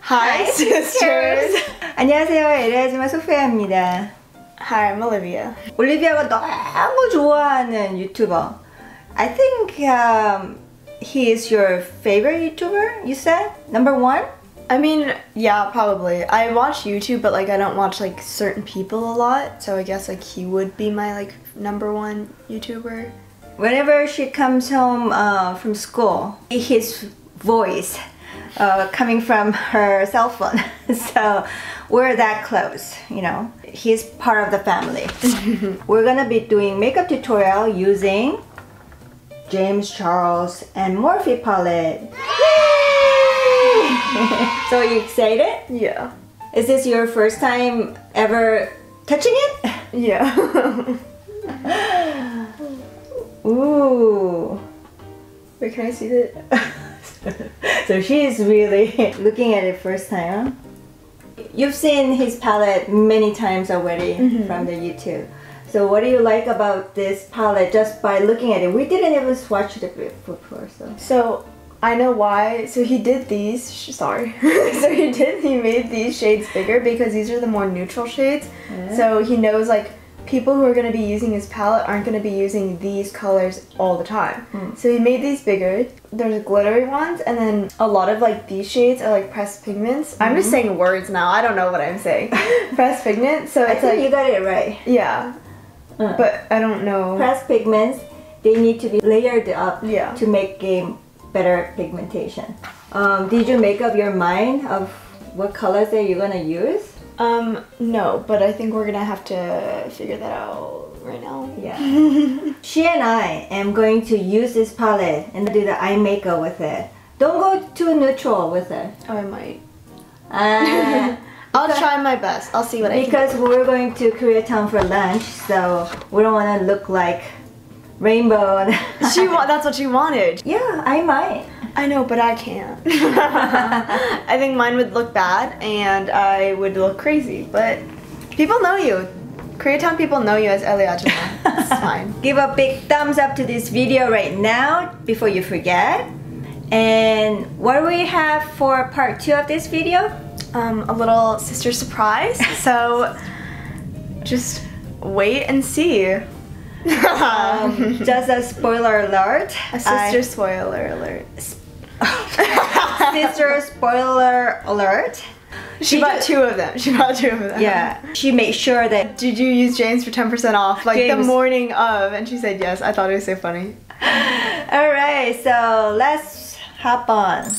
Hi sisters. 안녕하세요. LA지마 소피아입니다. Hi, I'm Olivia. 올리비아가 너무 좋아하는 유튜버. I think he is your favorite YouTuber, you said? Number one? I mean, yeah, probably. I watch YouTube, but like I don't watch like certain people a lot, so I guess like he would be my like number one YouTuber. Whenever she comes home from school, his voice coming from her cell phone. So we're that close, you know. He's part of the family. We're gonna be doing makeup tutorial using James Charles and Morphe Palette. Yay! So you excited? Yeah. Is this your first time ever touching it? Yeah. Ooh. Wait, can I see that? So she's really looking at it first time, huh? You've seen his palette many times already from the YouTube. So what do you like about this palette just by looking at it? We didn't even swatch it before, So I know why. So he did these, sorry. He made these shades bigger because these are the more neutral shades. Yeah. So he knows like people who are going to be using his palette aren't going to be using these colors all the time. So he made these bigger. There's glittery ones, and then a lot of like these shades are like pressed pigments. I'm just saying words now. I don't know what I'm saying. Pressed pigment. So I it's think like you got it right. Yeah. But I don't know. Pressed pigments, they need to be layered up Yeah. to make a better pigmentation. Did you make up your mind of what colors that you're going to use? No, but I think we're gonna have to figure that out right now. Yeah. She and I am going to use this palette and do the eye makeup with it. Don't go too neutral with it. Oh, I might. I'll try my best. I'll see what I can do. Because we're going to Koreatown for lunch, so we don't want to look like rainbow. That's what she wanted. Yeah, I might. I know, but I can't. I think mine would look bad and I would look crazy, but people know you. Koreatown people know you as Eliajima. It's fine. Give a big thumbs up to this video right now before you forget. And what do we have for part 2 of this video? A little sister surprise. So just wait and see. Just a spoiler alert. A sister spoiler alert. Sister spoiler alert. She bought 2 of them. She bought 2 of them. Yeah. She made sure that... Did you use James for 10% off? Like James. the morning of. And she said yes. I thought it was so funny. Alright, so let's hop on.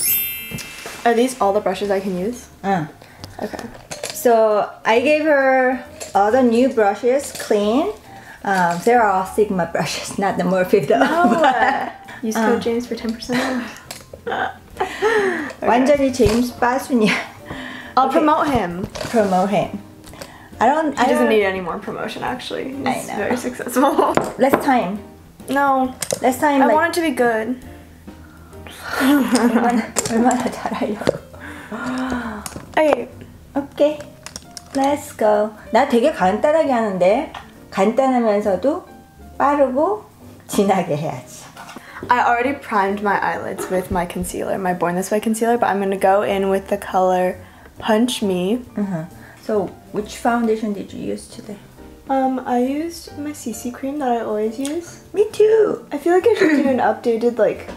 Are these all the brushes I can use? Okay. So I gave her all the new brushes, clean. They're all Sigma brushes, not the Morphe though. No. Use code James for 10% off. 완전히 제임스 빠순이야. I'll promote him. Promote him. He He doesn't need any more promotion actually. He's very successful. Less time. No. Less time. I want it to be good. 얼마나 잘하려고. Okay. Okay. Let's go. 나 되게 간단하게 하는데 간단하면서도 빠르고 진하게 해야지. I already primed my eyelids with my concealer, my Born This Way concealer, but I'm going to go in with the color Punch Me. So, which foundation did you use today? I used my CC cream that I always use. Me too. I feel like I should do an updated like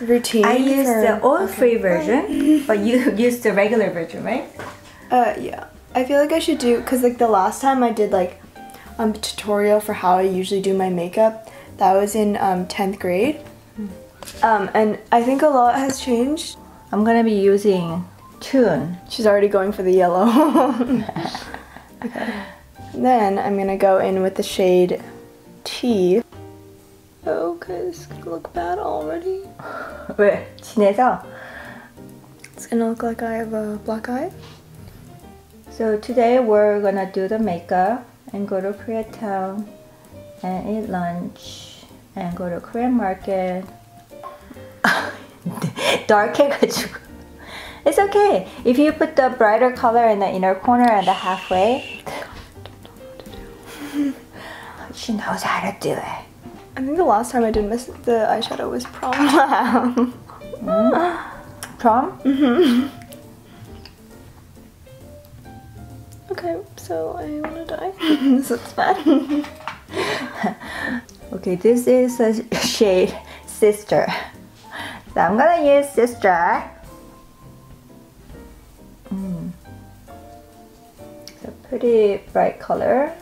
routine. I used the oil-free version, but you used the regular version, right? Yeah. I feel like I should do, cause like the last time I did like a tutorial for how I usually do my makeup, that was in 10th grade. And I think a lot has changed. I'm gonna be using Tune. She's already going for the yellow. Okay. Then I'm gonna go in with the shade T. Oh, cause it's gonna look bad already. 왜? 진해서? It's gonna look like I have a black eye. So today we're gonna do the makeup and go to Koreatown and eat lunch and go to Korean market. Dark 해가지고. It's okay. If you put the brighter color in the inner corner and the halfway. She knows how to do it. I think the last time I did miss the eyeshadow was prom. Prom? Mm-hmm. Okay, so I wanna die. This looks bad. Okay, this is a shade Sister. So I'm gonna use Sister. It's a pretty bright color.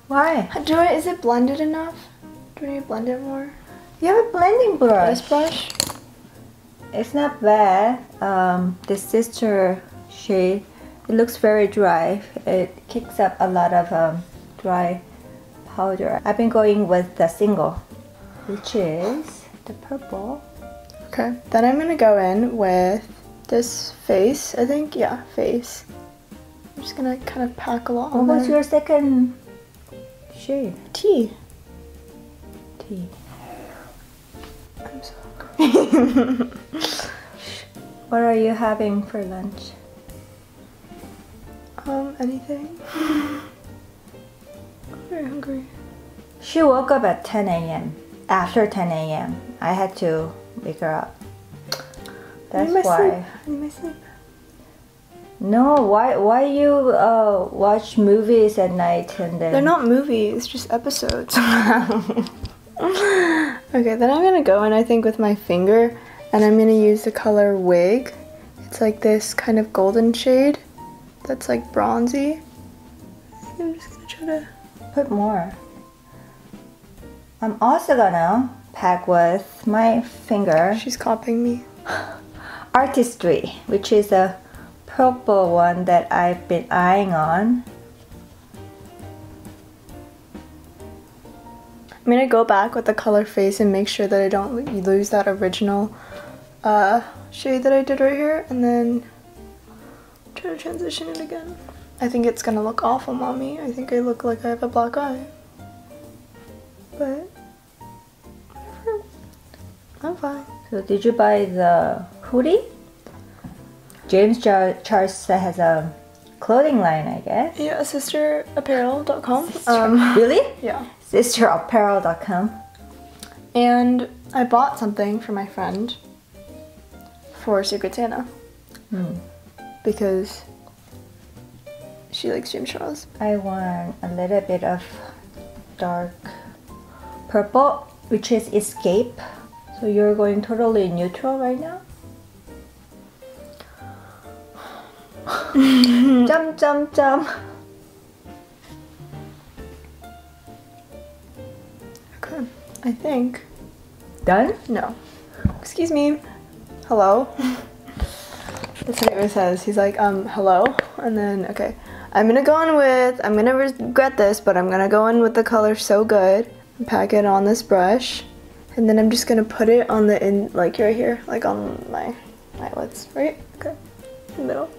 Why? Is it blended enough? Do we need to blend it more? You have a blending brush. This brush? It's not bad. The Sister shade, it looks very dry. It kicks up a lot of dry powder. I've been going with the single, which is the purple. Okay, then I'm gonna go in with this face, I think. Yeah, face. I'm just gonna kind of pack a lot on What was there. your second shade? Tea. Tea. I'm so hungry. What are you having for lunch? Anything? I'm very hungry. She woke up at 10 a.m. After 10 a.m. I had to wake her up. That's why. I need my sleep. No, why you watch movies at night and then... They're not movies, just episodes. Okay, then I'm gonna go in, I think, with my finger, and I'm gonna use the color Wig. It's like this kind of golden shade that's like bronzy. I'm just gonna try to Put more. I'm also gonna pack with my finger She's copying me. Artistry, which is a purple one that I've been eyeing on. I'm gonna go back with the color Face and make sure that I don't lose that original shade that I did right here, and then try to transition it again. I think it's gonna look awful, mommy. I think I look like I have a black eye. But whatever. I'm fine. So did you buy the hoodie? Jeims찰스 has a clothing line, I guess. Yeah, sisterapparel.com. Really? Yeah. Sisterapparel.com. And I bought something for my friend for Secret Santa. Because she likes James Charles. I want a little bit of dark purple, which is Escape. So you're going totally neutral right now? Jump, jump, jump. Okay, I think. Done? No. Excuse me. Hello? That's what he always says. He's like, hello? And then, okay. I'm gonna go in with, I'm gonna regret this, but I'm gonna go in with the color So Good. And pack it on this brush. And then I'm just gonna put it on the, like right here, like on my eyelids, right? Okay, in the middle.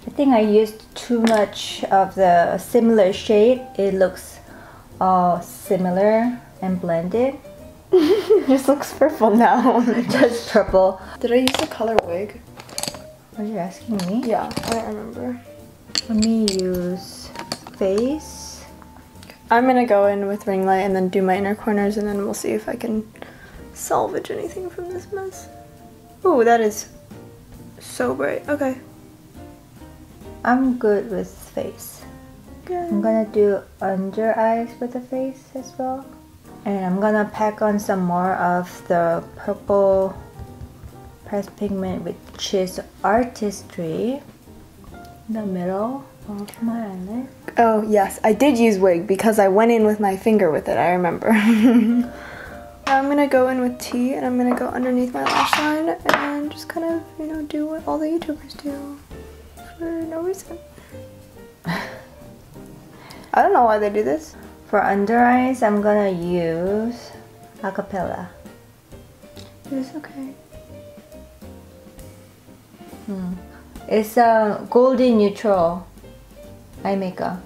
I think I used too much of the similar shade. It looks all similar and blended. It just looks purple now. Just purple. Did I use the color Wig? Are you asking me? Yeah, I don't remember. Let me use Face. I'm gonna go in with ring light and then do my inner corners, and then we'll see if I can salvage anything from this mess. Ooh, that is so bright. Okay. I'm good with Face. Good. I'm gonna do under eyes with the Face as well. And I'm gonna pack on some more of the purple pressed pigment, which is Artistry, in the middle of my eyelid. Oh yes, I did use Wig because I went in with my finger with it, I remember. Now I'm gonna go in with T, and I'm gonna go underneath my lash line and just kind of, you know, do what all the YouTubers do for no reason. I don't know why they do this. For under eyes, I'm gonna use Acapella. It's okay. It's a golden neutral eye makeup.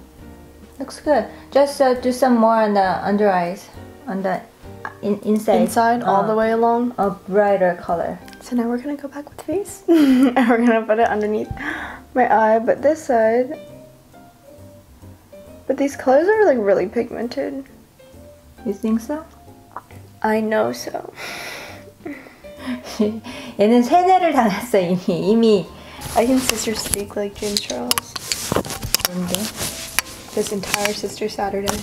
Looks good. Just do some more on the under eyes, on the inside. All the way along. A brighter color. So now we're gonna go back with Face. And we're gonna put it underneath my eye, but this side. But these colors are like really pigmented. You think so? I know so. 얘는 세뇌를 당했어 이미. I can sister speak like James Charles. 뭔데? This entire Sister Saturday.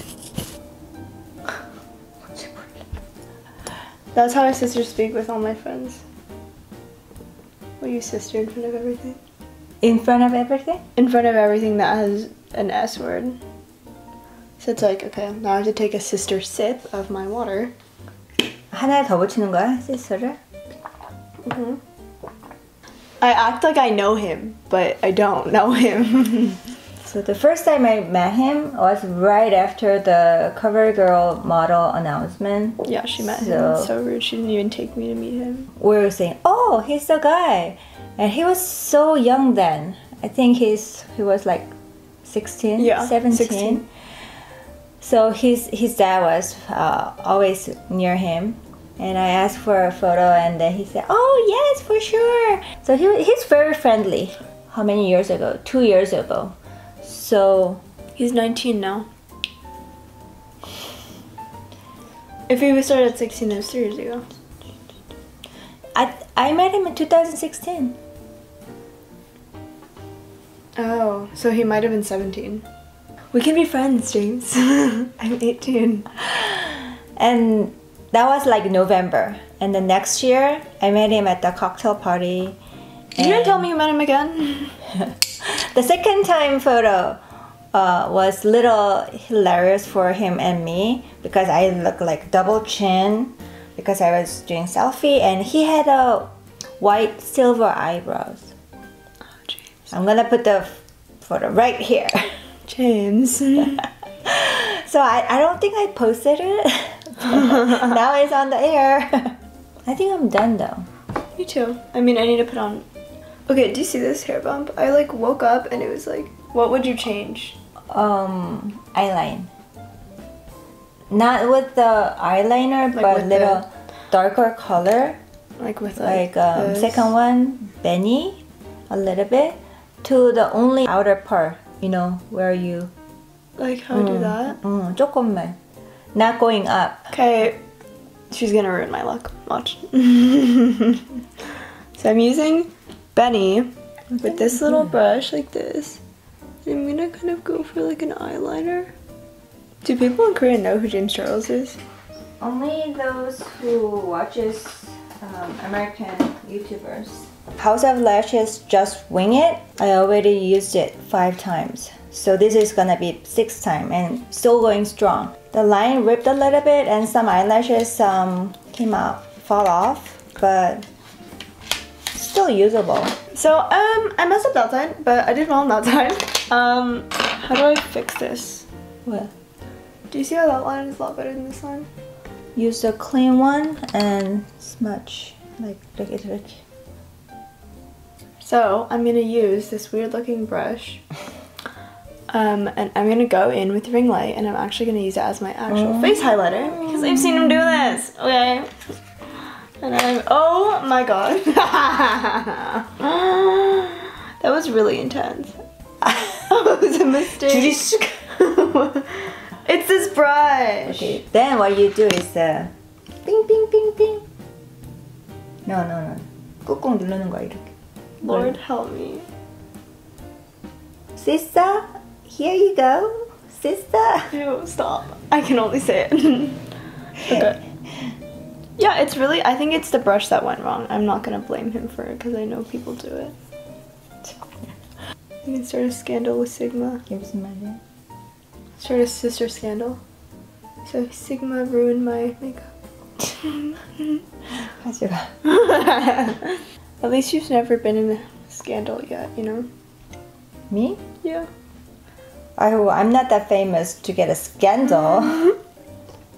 That's how I sister speak with all my friends. Will you sister in front of everything? In front of everything? In front of everything that has an S word. So it's like, okay, now I have to take a sister sip of my water. 하나 더 붙이는 거야, 시스터를? Mm-hmm. I act like I know him, but I don't know him. So the first time I met him was right after the CoverGirl model announcement. Yeah, she met him. It's so rude. She didn't even take me to meet him. We were saying, oh, he's the guy. And he was so young then. I think he was like 16, yeah, 17. 16. So his dad was always near him. And I asked for a photo and then he said, oh yes, for sure. So he's very friendly. How many years ago? 2 years ago. So he's 19 now. If he was started at 16, it was 3 years ago. I met him in 2016. Oh, so he might have been 17. We can be friends, James. I'm 18. And that was like November. And the next year, I met him at the cocktail party. You didn't tell me you met him again. The second time photo was little hilarious for him and me because I look like double chin because I was doing selfie and he had a white silver eyebrows. Oh, James. I'm gonna put the photo right here. James. So I don't think I posted it. Now it's on the air. I think I'm done though. Me too. I mean, I need to put on... Okay, do you see this hair bump? I like woke up and it was like, what would you change? Eyeline. Not with the eyeliner, like but little darker color. Like with like second one, Benny, a little bit. To the only outer part, you know, where you... Like how do that? 조금만. Not going up. Okay, she's gonna ruin my luck. Watch. So I'm using Benny with this little brush like this. And I'm gonna kind of go for like an eyeliner. Do people in Korea know who James Charles is? Only those who watches American YouTubers. House of Lashes Just Wing It. I already used it 5 times. So this is gonna be 6th time and still going strong. The line ripped a little bit and some eyelashes fall off, but still usable. So I messed up that time, but I did well on that time. How do I fix this? What? Do you see how that line is a lot better than this line? Use a clean one and smudge like 이렇게. So I'm gonna use this weird looking brush. And I'm gonna go in with ring light and I'm actually gonna use it as my actual face highlighter because I've seen him do this, okay? And oh my god. That was really intense. That was a mistake. It's this brush. Okay, then what you do is ping ping ping ping. No. 꾹꾹 누르는 거야 이렇게. Lord help me. Sister, here you go. Sister. Ew, stop. I can only say it. Okay. Yeah, it's really, I think it's the brush that went wrong. I'm not gonna blame him for it because I know people do it. You can start a scandal with Sigma. 무슨 말이야? Start a sister scandal. So Sigma ruined my makeup. 하지 마. At least you've never been in a scandal yet, you know? Me? Yeah. I'm not that famous to get a scandal.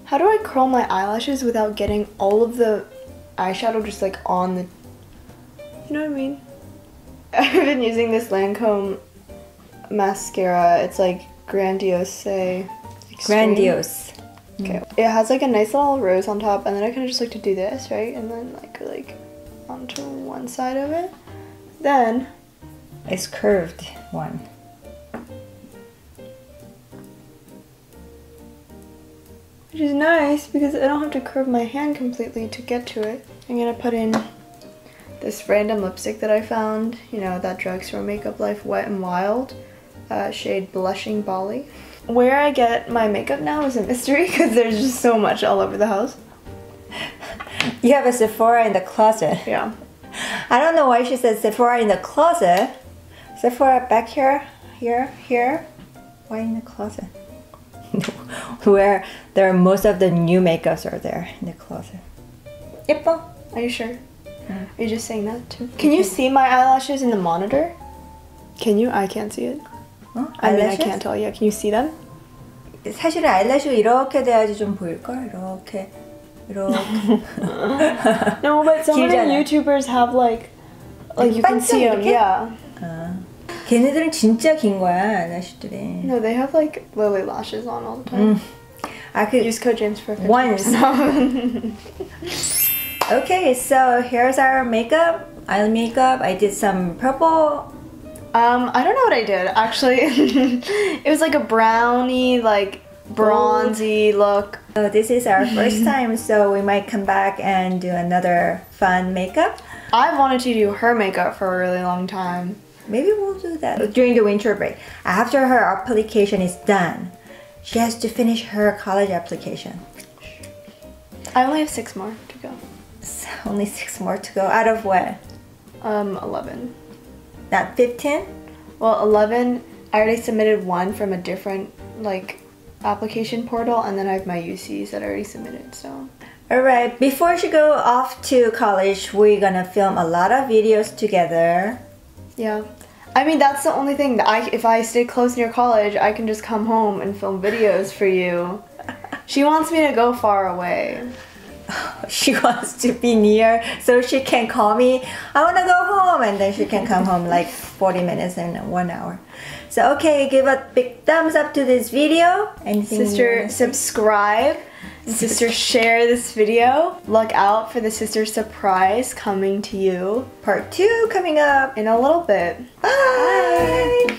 How do I curl my eyelashes without getting all of the eyeshadow just like on the... You know what I mean? I've been using this Lancome mascara. It's like Grandiose Extreme. Grandiose. Okay. It has like a nice little rose on top and then I kind of just like to do this, right? And then like onto one side of it. Then... It's curved one. Which is nice because I don't have to curve my hand completely to get to it. I'm gonna put in this random lipstick that I found, you know, that drugstore Makeup Life Wet and Wild, shade Blushing Bali. Where I get my makeup now is a mystery because there's just so much all over the house. You have a Sephora in the closet. Yeah. I don't know why she said Sephora in the closet. Sephora back here, here. Why in the closet? Where there are most of the new makeups are there in the closet. 예뻐? Are you sure? Are you just saying that too? Can you see my eyelashes in the monitor? Can you? I can't see it. I mean, I can't tell. Yeah, can you see them? 사실은 아이래쉬가 이렇게 돼야지 좀 보일걸? 이렇게. No, but some of the YouTubers have like you can see them. Yeah. 걔네들은 진짜 긴 거야, 아이래쉬들이. No, they have like lily lashes on all the time. I could use code James for once. Okay, so here's our makeup. Eye makeup. I did some purple. I don't know what I did actually. It was like a brownie, like bronzy look. So this is our first time, so we might come back and do another fun makeup. I wanted to do her makeup for a really long time. Maybe we'll do that during the winter break. After her application is done, she has to finish her college application. I only have 6 more to go. So only 6 more to go. Out of what? 11. Not 15? Well, 11. I already submitted one from a different like application portal, and then I have my UCs that I already submitted. So. Alright, before she go off to college, we're gonna film a lot of videos together. Yeah. I mean, that's the only thing. If I stay close near college, I can just come home and film videos for you. She wants me to go far away. She wants to be near so she can call me, I want to go home, and then she can come home like 40 minutes and 1 hour. So okay, give a big thumbs up to this video. Anything sister, subscribe. Sister, share this video. Look out for the sister surprise coming to you. Part 2 coming up in a little bit. Bye.